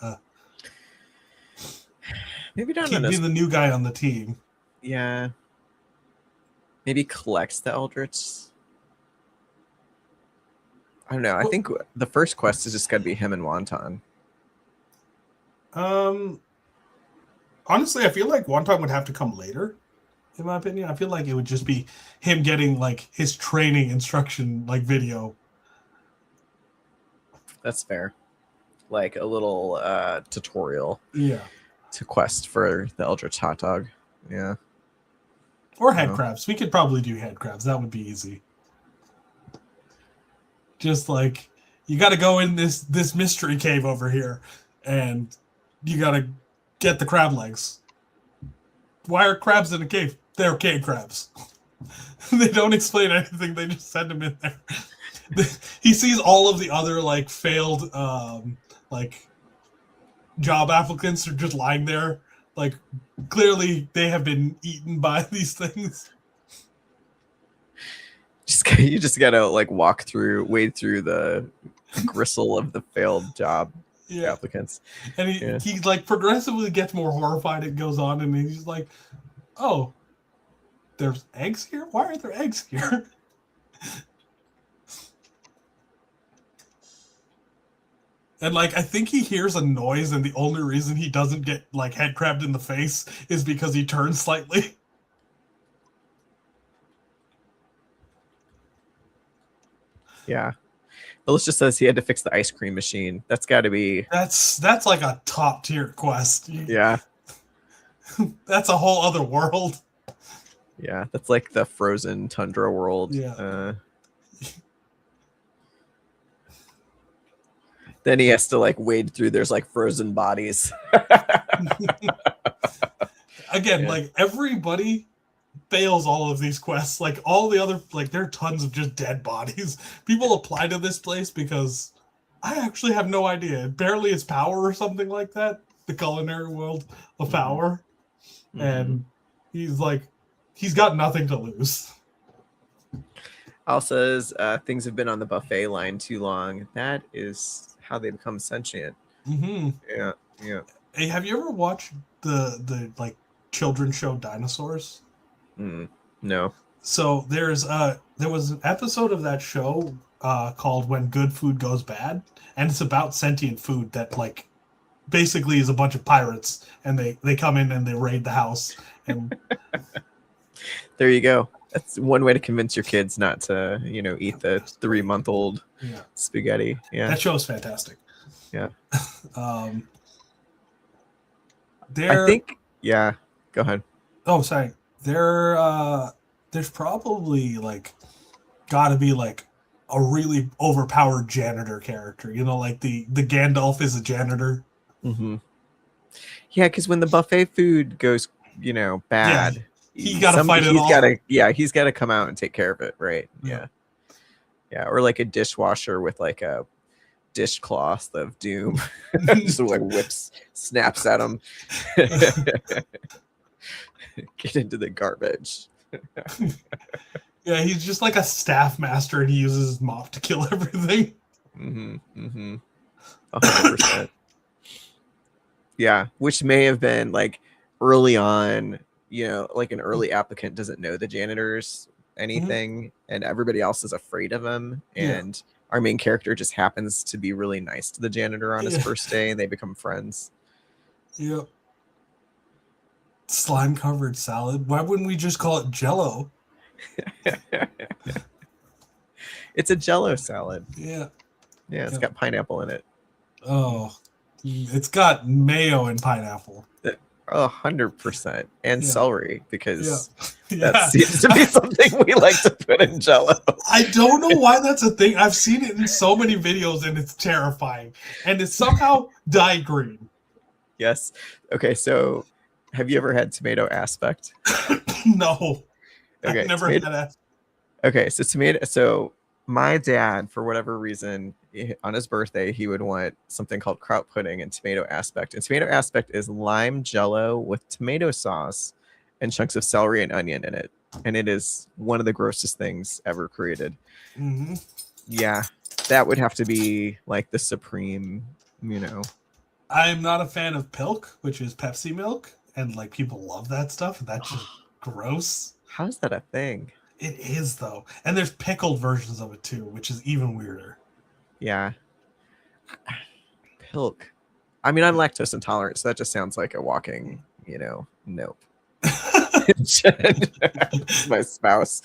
maybe not. He'd be the new guy on the team. Yeah. Maybe collects the Eldritch. I don't know. I think the first quest is just got to be him and Wonton. Honestly, I feel like Wonton would have to come later. In my opinion, I feel like it would just be him getting like his training instruction like video. That's fair. Like a little tutorial. Yeah. To quest for the Eldritch hot dog. Yeah. Or head crabs. We could probably do head crabs. That would be easy. Just like, you got to go in this mystery cave over here, and you got to get the crab legs. Why are crabs in a cave? They're cave crabs. They don't explain anything. They just send them in there. He sees all of the other like failed like job applicants are just lying there. Like, clearly they have been eaten by these things. You just gotta like wade through the gristle of the failed job applicants. And he like progressively gets more horrified. It goes on, and he's like, "Oh, there's eggs here? Why are there eggs here?" And like, I think he hears a noise, and the only reason he doesn't get like head crabbed in the face is because he turns slightly. Yeah. It just says he had to fix the ice cream machine. That's got to be... That's like a top tier quest. Yeah. That's a whole other world. Yeah, that's like the frozen tundra world. Yeah. Then he has to like wade through. There's like frozen bodies. Again, like everybody fails all of these quests. Like all the other, like there are tons of just dead bodies. People apply to this place because I actually have no idea. It barely is power or something like that. The culinary world of power. Mm-hmm. And he's like, he's got nothing to lose. Al says things have been on the buffet line too long. That is how they become sentient. Mm-hmm. Yeah. Hey, have you ever watched the like children's show Dinosaurs? No. So there was an episode of that show called When Good Food Goes Bad, and it's about sentient food that like basically is a bunch of pirates, and they come in and they raid the house. And there you go. That's one way to convince your kids not to, eat the 3-month-old spaghetti. Yeah, that show is fantastic. Yeah. I think. Yeah. Go ahead. Oh, sorry. There's probably like got to be like a really overpowered janitor character. Like the Gandalf is a janitor. Mm-hmm. Yeah, because when the buffet food goes, bad. Yeah. He got to fight it all. He's got to come out and take care of it, right? Yeah. Or like a dishwasher with like a dishcloth of doom, just like snaps at him. Get into the garbage. Yeah, he's just like a staff master, and he uses his mop to kill everything. 100%. Yeah, which may have been like early on. Like an early applicant doesn't know the janitors anything, and everybody else is afraid of him. And our main character just happens to be really nice to the janitor on his first day, and they become friends. Yep. Slime covered salad. Why wouldn't we just call it Jello? It's a Jello salad. Yeah. Yeah, it's got pineapple in it. Oh, it's got mayo and pineapple. 100%, and celery, because that seems to be something we like to put in Jello. I don't know why that's a thing. I've seen it in so many videos, and it's terrifying. And it's somehow dyed green. Yes. Okay, so have you ever had tomato aspect? No. Okay. I've never had that. Okay, so tomato. So my dad, for whatever reason, on his birthday, he would want something called kraut pudding and tomato aspect. And tomato aspect is lime jello with tomato sauce and chunks of celery and onion in it. And it is one of the grossest things ever created. Mm-hmm. Yeah, that would have to be like the supreme, I'm not a fan of Pilk, which is Pepsi milk, and like people love that stuff, and that's just gross. How is that a thing? It is though, and there's pickled versions of it too, which is even weirder. Yeah. Pilk. I mean, I'm lactose intolerant, so that just sounds like a walking, nope. My spouse.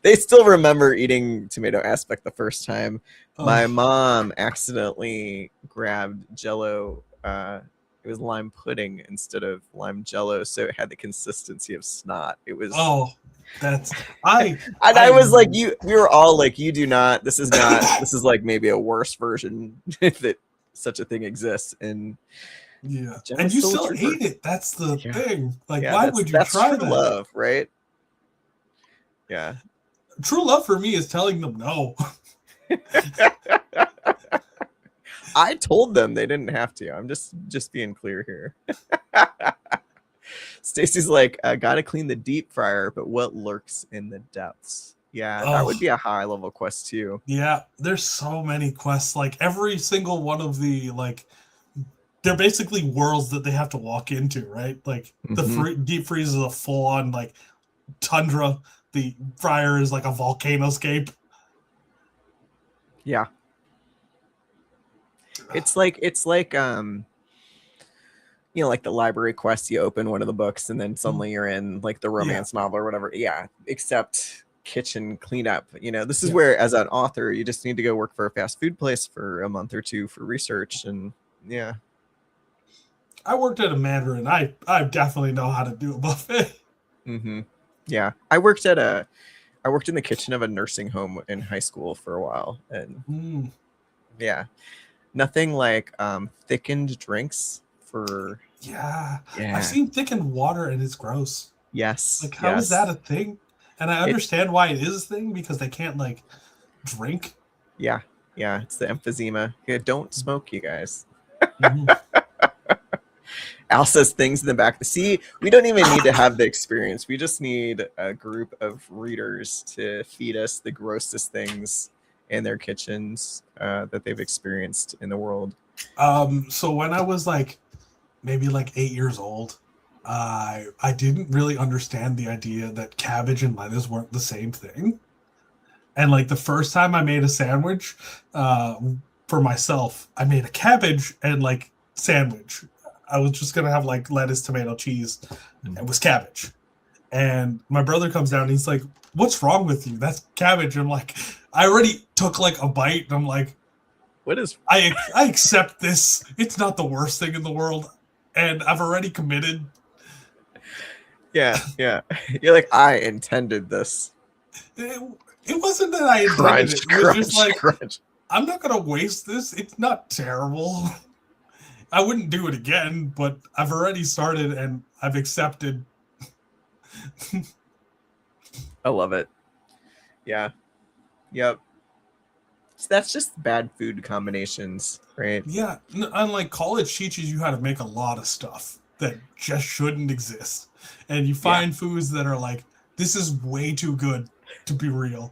They still remember eating tomato aspect the first time. My mom accidentally grabbed Jello. It was lime pudding instead of lime Jello, so it had the consistency of snot. It was. That's I was like, we were all like, you do not. This is not. This is like maybe a worse version if such a thing exists. And yeah, and you still ate it. That's the thing. Like, why would you try that? True love, right? Yeah. True love for me is telling them no. I told them they didn't have to. I'm just being clear here. Stacy's like, I gotta clean the deep fryer, but what lurks in the depths? Yeah, that would be a high level quest too. Yeah, there's so many quests. Like every single one of the they're basically worlds that they have to walk into, right? Like the deep freeze is a full on like tundra. The fryer is like a volcanoscape. Yeah. It's like like the library quest, you open one of the books and then suddenly you're in like the romance novel or whatever. Yeah. Except kitchen cleanup. This is where as an author, you just need to go work for a fast food place for a month or two for research. And yeah. I worked at a Mandarin. I definitely know how to do a buffet. Mm-hmm. Yeah. I worked in the kitchen of a nursing home in high school for a while. And yeah. Nothing like thickened drinks for I've seen thickened water and it's gross. Yes. Like how is that a thing? And I understand why it is a thing because they can't like drink. Yeah. It's the emphysema. Yeah, don't smoke, you guys. Al says things in the back. See, we don't even need to have the experience. We just need a group of readers to feed us the grossest things in their kitchens that they've experienced in the world. So when I was maybe 8 years old, I didn't really understand the idea that cabbage and lettuce weren't the same thing. And the first time I made a sandwich for myself, I made a cabbage and sandwich. I was just gonna have lettuce, tomato, cheese. It was cabbage. And my brother comes down and he's like, "What's wrong with you? That's cabbage." I'm like, I already took a bite and I'm like, what is I accept this. It's not the worst thing in the world. And I've already committed. Yeah. You're like, I intended this. It wasn't that I intended it. It was just crunch. I'm not gonna waste this. It's not terrible. I wouldn't do it again, but I've already started and I've accepted. I love it. Yeah. Yep. So that's just bad food combinations, right? Yeah. Unlike college teaches you how to make a lot of stuff that just shouldn't exist. And you find foods that are this is way too good to be real.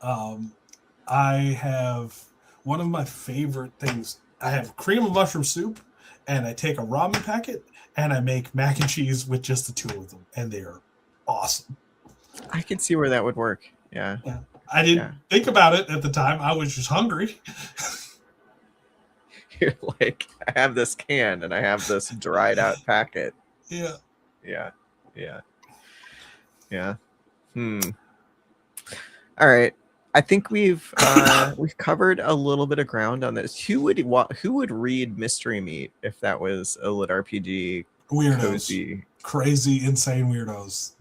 I have one of my favorite things. I have cream of mushroom soup, and I take a ramen packet, and I make mac and cheese with just the two of them, and they are awesome. I can see where that would work. Yeah. I didn't think about it at the time. I was just hungry. You're like, I have this can, and I have this dried out packet. Yeah. All right. I think we've covered a little bit of ground on this. Who would read Mystery Meat if that was a lit RPG? Weirdos, cozy? Crazy, insane weirdos.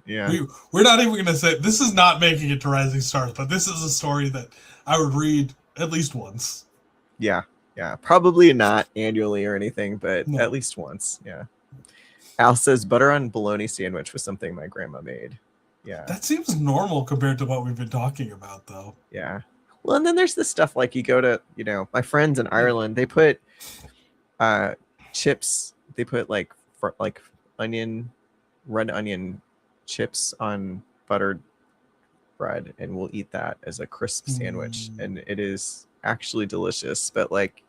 Yeah. We're not even gonna say this is not making it to Rising Stars, but this is a story that I would read at least once. Yeah. Probably not annually or anything, but at least once. Yeah. Al says butter on bologna sandwich was something my grandma made. Yeah. That seems normal compared to what we've been talking about, though. Yeah. Well, and then there's this stuff like you go to, my friends in Ireland, they put chips, they put like red onion chips on buttered bread, and we'll eat that as a crisp sandwich. And it is actually delicious, but like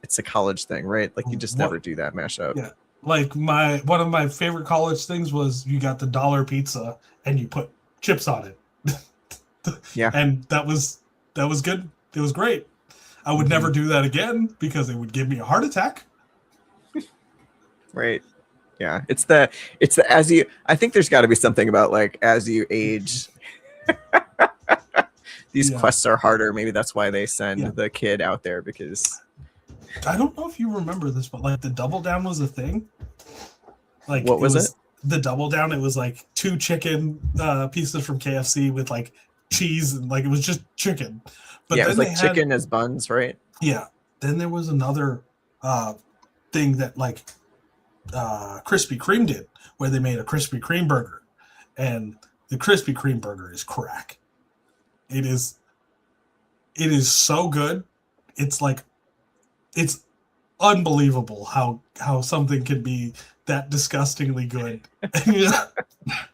it's a college thing, right? Like you just never do that mashup. Yeah. Like one of my favorite college things was you got the dollar pizza and you put chips on it. Yeah. And that was good. It was great. I would never do that again because it would give me a heart attack. Right. Yeah. It's the I think there's got to be something about like as you age, these quests are harder. Maybe that's why they send the kid out there, because I don't know if you remember this, but like the double down was a thing. Like what was it? The double down, it was like 2 chicken pieces from KFC with like cheese, and like it was just chicken. But yeah, it was like chicken as buns, right? Yeah. Then there was another thing that like Krispy Kreme did, where they made a Krispy Kreme burger, and the Krispy Kreme burger is crack. It is so good. It's unbelievable how something can be that disgustingly good.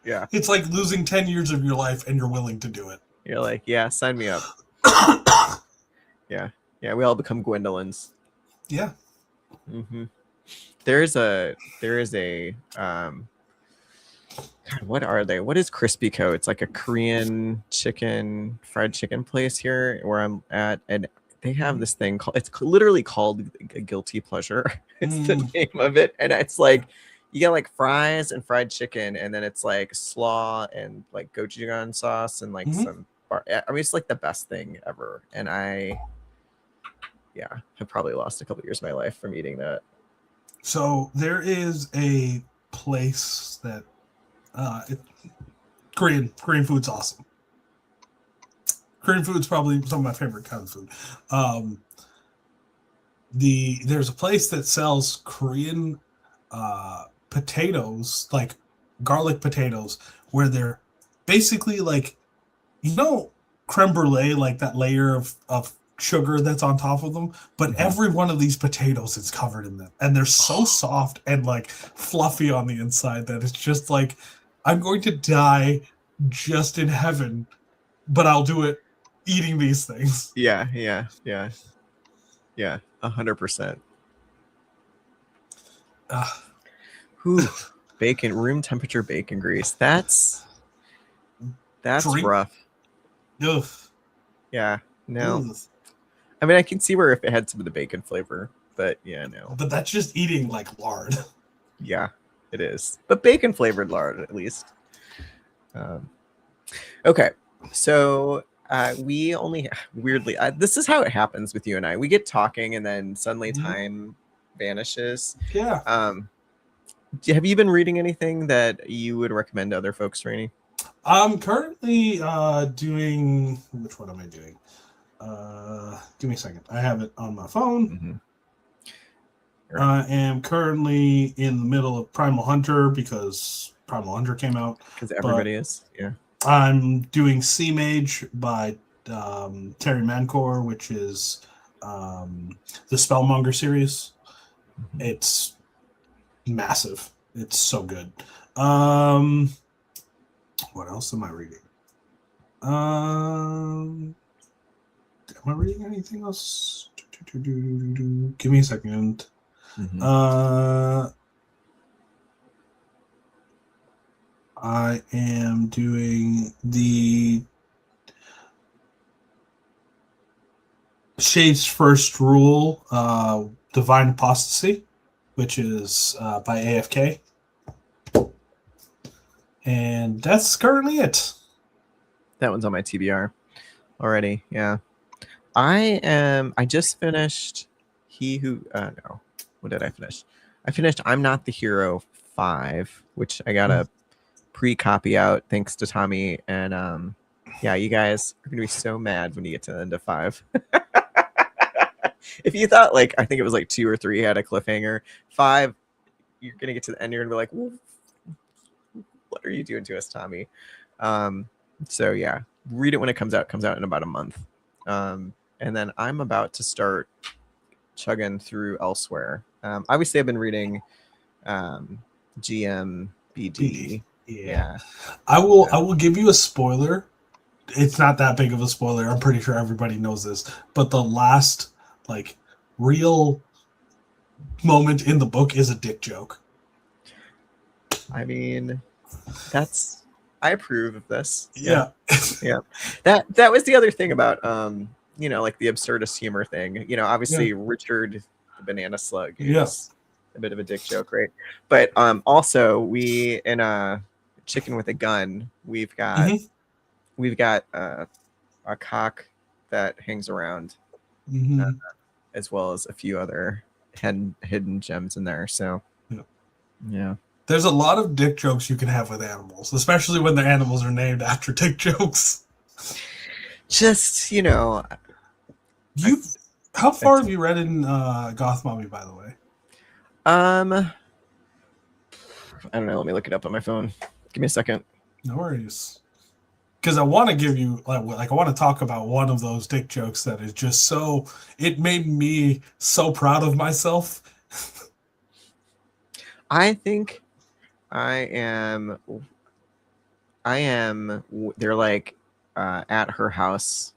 Yeah. It's like losing 10 years of your life and you're willing to do it. You're like, yeah, sign me up. Yeah. Yeah, we all become Gwendolyn's. Yeah. Mm-hmm. There is a God, what are they? What is Crispy Co? It's like a Korean fried chicken place here where I'm at, and they have this thing called, it's literally called a guilty pleasure. It's the name of it. And it's like you get like fries and fried chicken, and then it's like slaw and like gochujang sauce and like some I mean, it's like the best thing ever. And I have probably lost a couple years of my life from eating that. So there is a place that Korean food's awesome. Korean food's probably some of my favorite kind of food. There's a place that sells Korean potatoes, like garlic potatoes, where they're basically like, creme brulee, like that layer of sugar that's on top of them, but every one of these potatoes is covered in them, and they're so soft and like fluffy on the inside that it's just like, I'm going to die just in heaven, but I'll do it eating these things. Yeah 100%. Bacon, room temperature bacon grease, that's rough. Ugh. Yeah, no. Ugh. I mean, I can see where if it had some of the bacon flavor, but yeah, no. But that's just eating like lard. Yeah, it is. But bacon flavored lard, at least. Okay, so we only weirdly, this is how it happens with you and I. We get talking, and then suddenly time vanishes. Yeah. Have you been reading anything that you would recommend to other folks, Reigny? I'm currently doing. Which one am I doing? Give me a second. I have it on my phone. I am currently in the middle of Primal Hunter because Primal Hunter came out. Because everybody is, yeah. I'm doing Sea Mage by Terry Mancor, which is the Spellmonger series. It's massive. It's so good. What else am I reading? Am I reading anything else? Give me a second. I am doing the Shade's First Rule, Divine Apostasy, which is by AFK. And that's currently it. That one's on my TBR already. Yeah. I just finished what did I finish? I finished I'm Not the Hero 5, which I got a pre-copy out thanks to Tommy. And yeah, you guys are gonna be so mad when you get to the end of 5. If you thought like I think it was like 2 or 3 had a cliffhanger, 5, you're gonna get to the end, you're gonna be like, well, what are are you doing to us, Tommy? So yeah, read it when it comes out. It comes out in about a month. And then I'm about to start chugging through Elsewhere. Obviously, I've been reading GMBD. Yeah. I will give you a spoiler. It's not that big of a spoiler. I'm pretty sure everybody knows this. But the last like real moment in the book is a dick joke. I mean, I approve of this. Yeah. Yeah. That was the other thing about like the absurdist humor thing. Obviously Richard the Banana Slug is a bit of a dick joke, right? But also we in a Chicken with a Gun, we've got a cock that hangs around, as well as a few other hidden gems in there. So yeah. There's a lot of dick jokes you can have with animals, especially when the animals are named after dick jokes. Just, how far have you read in Goth Mommy, by the way? I don't know. Let me look it up on my phone. Give me a second. No worries. Because I want to give you, I want to talk about one of those dick jokes that is just so, it made me so proud of myself. I think they're like at her house.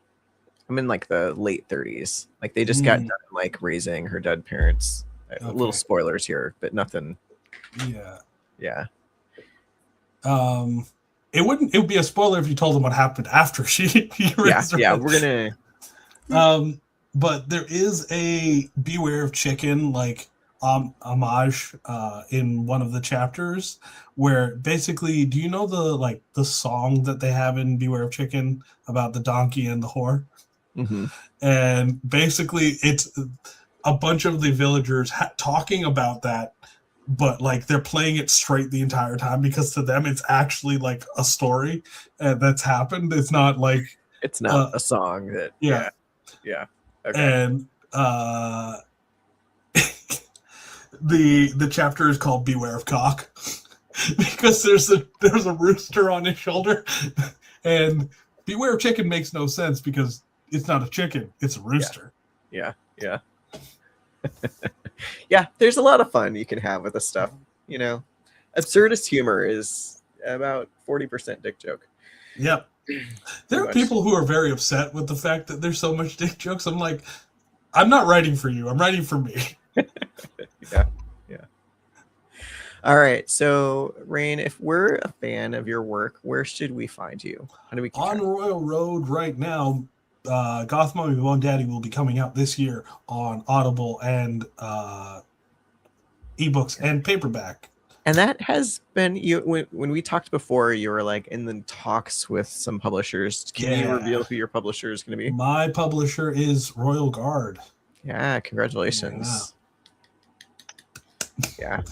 I'm in like the late 30s. Like they just got done like raising her dead parents. Okay. Little spoilers here, but nothing. Yeah. It would be a spoiler if you told them what happened after she raised her. Yeah, we're gonna. But there is a Beware of Chicken like homage in one of the chapters where basically, do you know the song that they have in Beware of Chicken about the donkey and the whore? Mm-hmm. And basically it's a bunch of the villagers talking about that, but like they're playing it straight the entire time because to them it's actually like a story that's happened. It's not like it's not a song that yeah. Okay. And the chapter is called Beware of Cock because there's a rooster on his shoulder, and Beware of Chicken makes no sense because it's not a chicken, it's a rooster. Yeah. Yeah, there's a lot of fun you can have with this stuff. Absurdist humor is about 40% dick joke. Yep. There are people who are very upset with the fact that there's so much dick jokes. I'm like, I'm not writing for you. I'm writing for me. Yeah. All right. So, Rain, if we're a fan of your work, where should we find you? How do we keep on Royal Road right now? Goth Mommy Bone Daddy will be coming out this year on Audible and ebooks and paperback. And that has been when we talked before, you were like in the talks with some publishers. Can you reveal who your publisher is going to be? My publisher is Royal Guard. Yeah, congratulations. Yeah.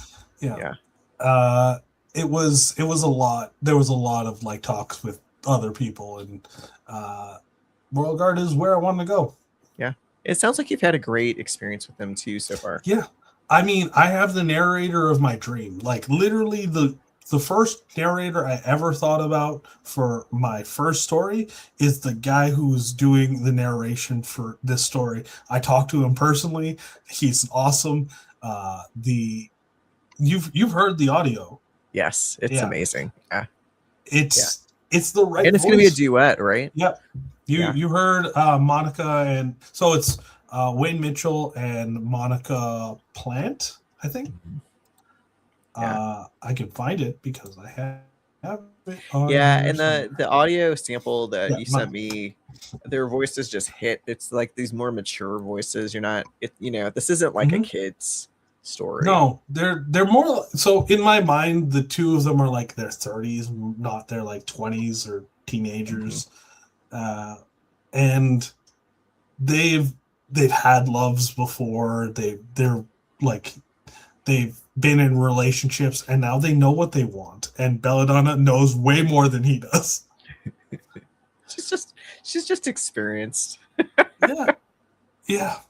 It was a lot. There was a lot of like talks with other people, and Royal Guard is where I want to go. Yeah, it sounds like you've had a great experience with them too so far. Yeah. I mean, I have the narrator of my dream. Like literally the first narrator I ever thought about for my first story is the guy who's doing the narration for this story. I talked to him personally. He's awesome. You've heard the audio. Yes, it's amazing. Yeah. It's the right and it's going to be a duet, right? Yep. You heard Monica, and so it's Wayne Mitchell and Monica Plant, I think. I can find it because I have it on and the audio sample that you sent me, their voices just hit. It's like these more mature voices. You're not this isn't like a kid's story. No, they're more so in my mind, the two of them are like their 30s, not their like 20s or teenagers. And they've had loves before. They're like they've been in relationships, and now they know what they want. And Belladonna knows way more than he does. she's just experienced. Yeah.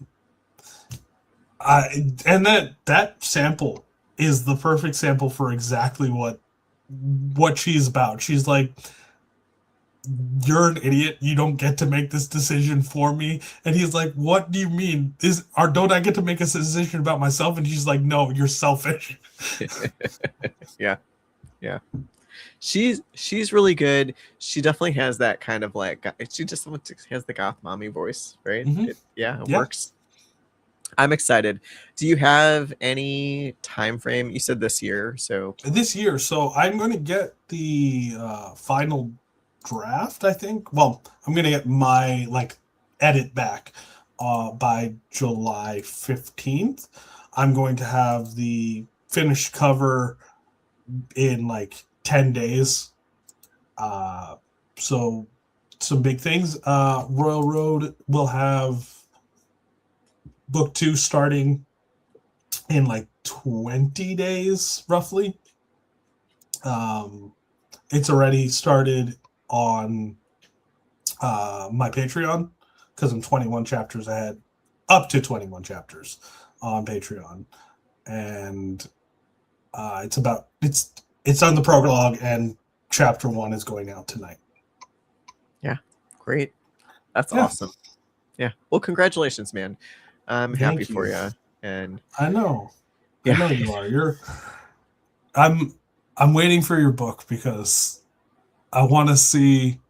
And that sample is the perfect sample for exactly what what she's about. She's like, you're an idiot. You don't get to make this decision for me. And he's like, what do you mean? Don't I get to make a decision about myself? And she's like, no, you're selfish. Yeah. Yeah. She's really good. She definitely has that kind of like, she just has the Goth Mommy voice, right? Mm-hmm. It works. I'm excited. Do you have any time frame? You said this year, so this year. So I'm going to get the final draft, I think. Well, I'm going to get my like edit back by July 15th. I'm going to have the finished cover in like 10 days. So some big things. Royal Road will have book 2 starting in like 20 days roughly. It's already started on my Patreon because I'm 21 chapters ahead, up to 21 chapters on Patreon, and it's on the prologue, and chapter 1 is going out tonight. Yeah, great. That's awesome. Yeah. Well, congratulations, man. I'm happy for you. And I know you are. I'm waiting for your book because I want to see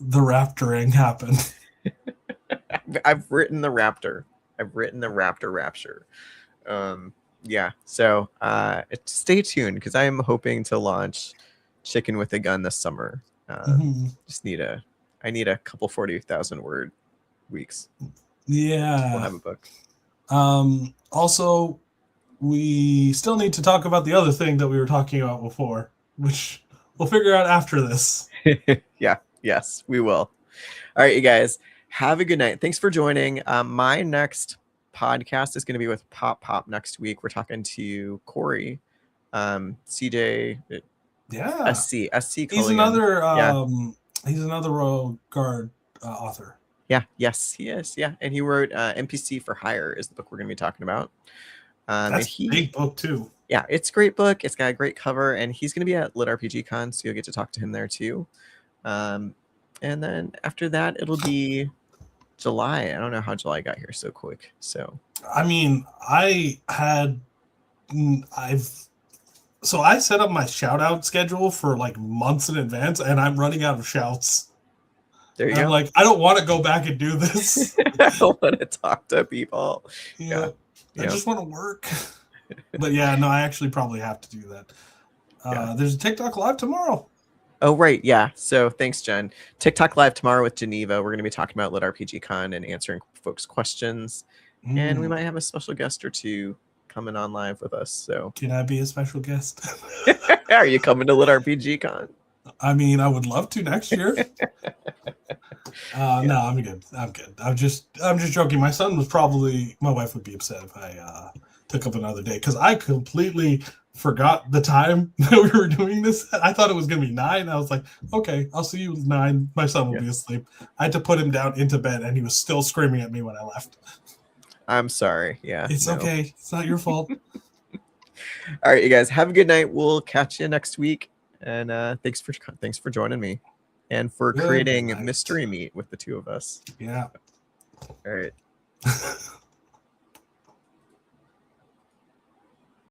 the rapturing happen. I've written the raptor. I've written the raptor rapture. Yeah. So stay tuned because I am hoping to launch Chicken with a Gun this summer. I need a couple 40,000 word weeks. Yeah. We'll have a book. Also, we still need to talk about the other thing that we were talking about before, which we'll figure out after this. Yeah. Yes, we will. All right, you guys, have a good night. Thanks for joining. My next podcast is going to be with Pop next week. We're talking to Corey, CJ, SC. He's another he's another Royal Guard author. Yeah, yes, he is. Yeah, and he wrote NPC for Hire is the book we're going to be talking about. That's a big book too. Yeah, it's a great book. It's got a great cover, and he's going to be at Lit RPG Con, so you'll get to talk to him there too. And then after that, it'll be July. I don't know how July got here so quick. So I mean, I set up my shout out schedule for like months in advance, and I'm running out of shouts. There you go. I'm like, I don't want to go back and do this. I don't want to talk to people. Yeah. I just want to work. But yeah, no, I actually probably have to do that. There's a TikTok live tomorrow. Oh, right. Yeah. So thanks, Jen. TikTok live tomorrow with Geneva. We're going to be talking about Lit RPG Con and answering folks' questions. And we might have a special guest or two coming on live with us. So can I be a special guest? Are you coming to Lit RPG Con? I mean, I would love to next year. No, I'm good. I'm just joking. My wife would be upset if I took up another day because I completely forgot the time that we were doing this. I thought it was going to be 9. I was like, okay, I'll see you at 9. My son will be asleep. I had to put him down into bed, and he was still screaming at me when I left. I'm sorry. Yeah. It's okay. It's not your fault. All right, you guys, have a good night. We'll catch you next week. And thanks for joining me and for creating a mystery meet with the two of us. Yeah. All right.